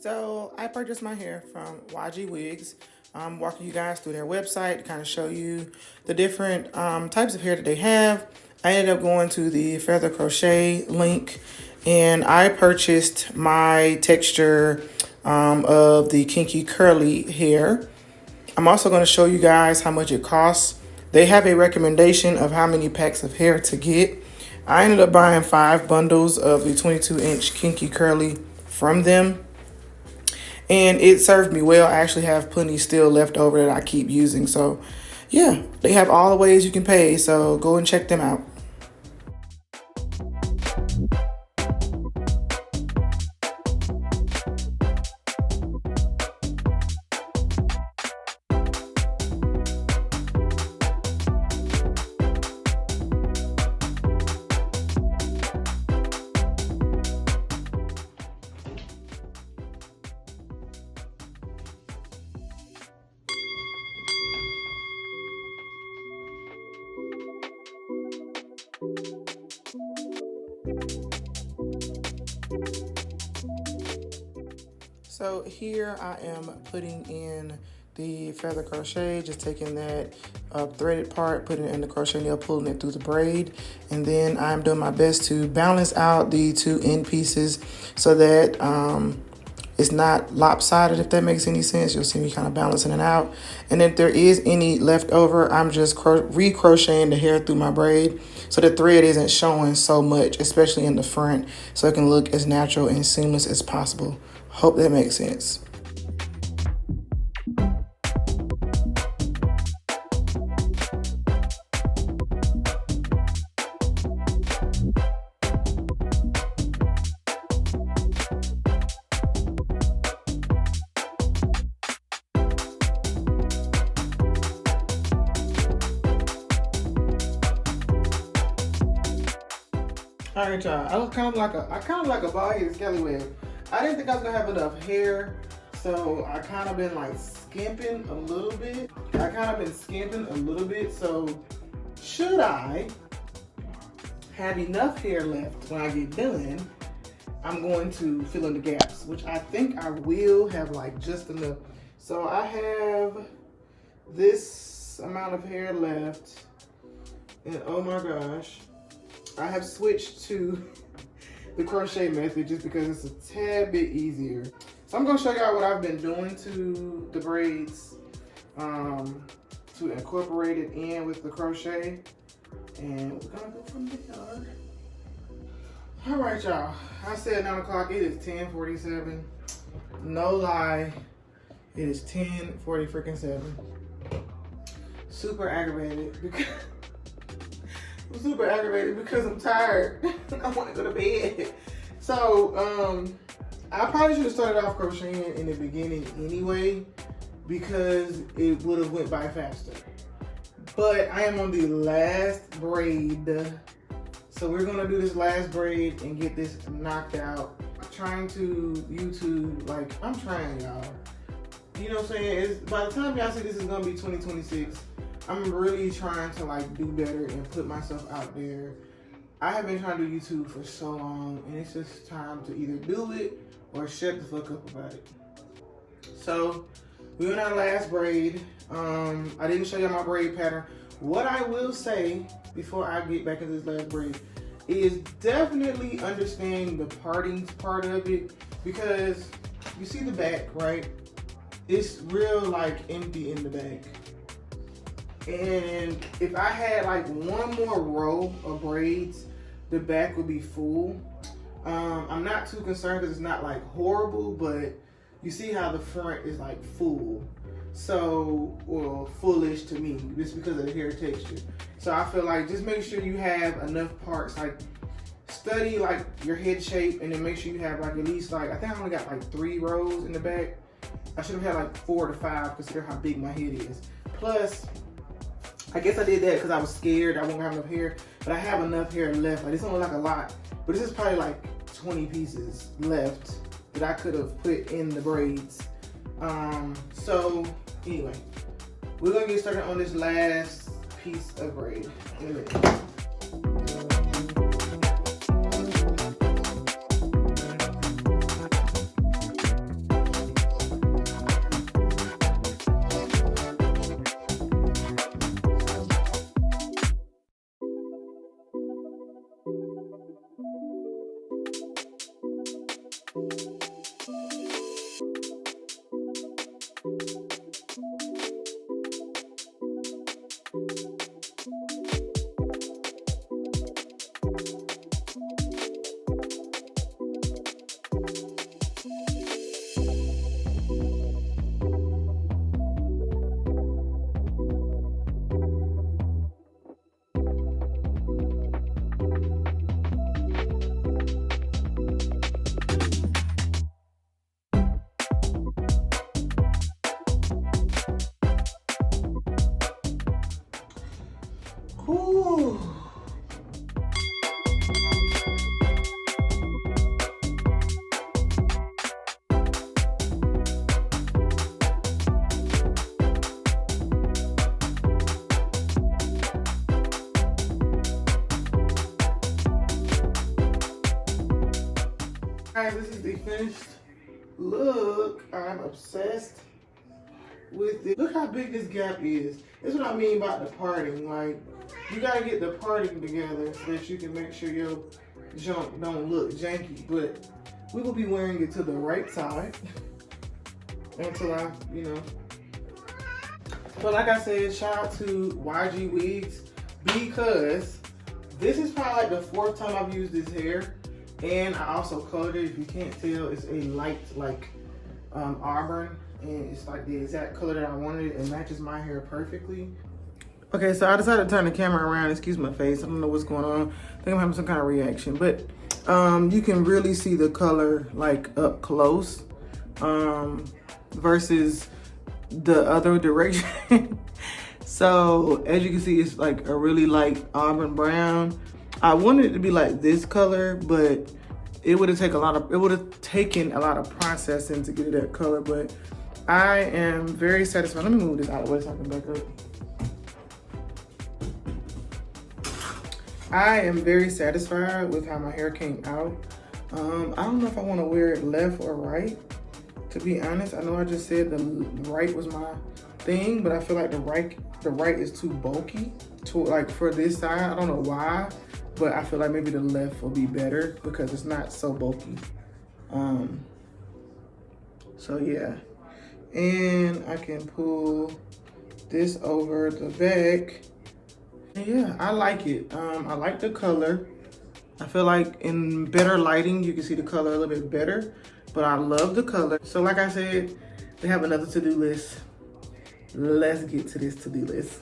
So I purchased my hair from YGWigs. I'm walking you guys through their website to kind of show you the different types of hair that they have. I ended up going to the Feather Crochet link and I purchased my texture of the kinky curly hair. I'm also going to show you guys how much it costs. They have a recommendation of how many packs of hair to get. I ended up buying 5 bundles of the 22-inch kinky curly from them. And it served me well. I actually have plenty still left over that I keep using. So yeah, they have all the ways you can pay. So go and check them out. So here I am putting in the feather crochet, just taking that threaded part, putting it in the crochet nail, pulling it through the braid, and then I'm doing my best to balance out the 2 end pieces so that it's not lopsided, if that makes any sense. You'll see me kind of balancing it out. And if there is any left over, I'm just re-crocheting the hair through my braid so the thread isn't showing so much, especially in the front, so it can look as natural and seamless as possible. Hope that makes sense. All right, y'all. I kind of like a bald-headed scallywag. I didn't think I was gonna have enough hair, so I kind of been like skimping a little bit. So should I have enough hair left when I get done, I'm going to fill in the gaps, which I think I will have like just enough. So I have this amount of hair left, and oh my gosh, I have switched to the crochet method just because it's a tad bit easier. So I'm gonna show y'all what I've been doing to the braids to incorporate it in with the crochet, and we're gonna go from there. All right, y'all. I said 9 o'clock. It is 10:47. No lie, it is 10:47. Super aggravated because I'm tired. I want to go to bed. So I probably should have started off crocheting in the beginning anyway, because it would have went by faster. But I am on the last braid, so we're gonna do this last braid and get this knocked out. I'm trying to YouTube, like I'm trying, y'all. You know what I'm saying? By the time y'all see this is gonna be 2026. I'm really trying to like do better and put myself out there. I have been trying to do YouTube for so long, and it's just time to either do it or shut the fuck up about it. So we're in our last braid. I didn't show you my braid pattern. What I will say before I get back into this last braid is definitely understand the parting part of it, because you see the back, right? It's real like empty in the back. And if I had like one more row of braids, the back would be full. I'm not too concerned because it's not like horrible, but you see how the front is like full. So, or fullish to me, just because of the hair texture. So I feel like just make sure you have enough parts, like study like your head shape, and then make sure you have like at least like, I think I only got like 3 rows in the back. I should have had like 4 to 5, consider how big my head is. Plus, I guess I did that because I was scared I won't have enough hair, but I have enough hair left. Like, this don't look like a lot, but this is probably like 20 pieces left that I could have put in the braids. So anyway, we're gonna get started on this last piece of braid in a minute. Guys, this is the finished look. I'm obsessed with it. Look how big this gap is. That's what I mean about the parting. Like, you gotta get the parting together so that you can make sure your junk don't look janky. But we will be wearing it to the right side until I, you know. But like I said, shout out to YGWigs because this is probably like the 4th time I've used this hair. And I also colored it. If you can't tell, it's a light like auburn. And it's like the exact color that I wanted. It matches my hair perfectly. Okay, so I decided to turn the camera around. Excuse my face. I don't know what's going on. I think I'm having some kind of reaction. But you can really see the color like up close versus the other direction. So as you can see, it's like a really light auburn brown. I wanted it to be like this color, but it would have taken a lot of processing to get it that color. But I am very satisfied. Let me move this out of the way so I can back up. I am very satisfied with how my hair came out. I don't know if I want to wear it left or right, to be honest. I know I just said the right was my thing, but I feel like the right is too bulky like for this side. I don't know why, but I feel like maybe the left will be better because it's not so bulky. So yeah. And I can pull this over the back. And yeah, I like it. I like the color. I feel like in better lighting, you can see the color a little bit better, but I love the color. So like I said, they have another to-do list. Let's get to this to-do list.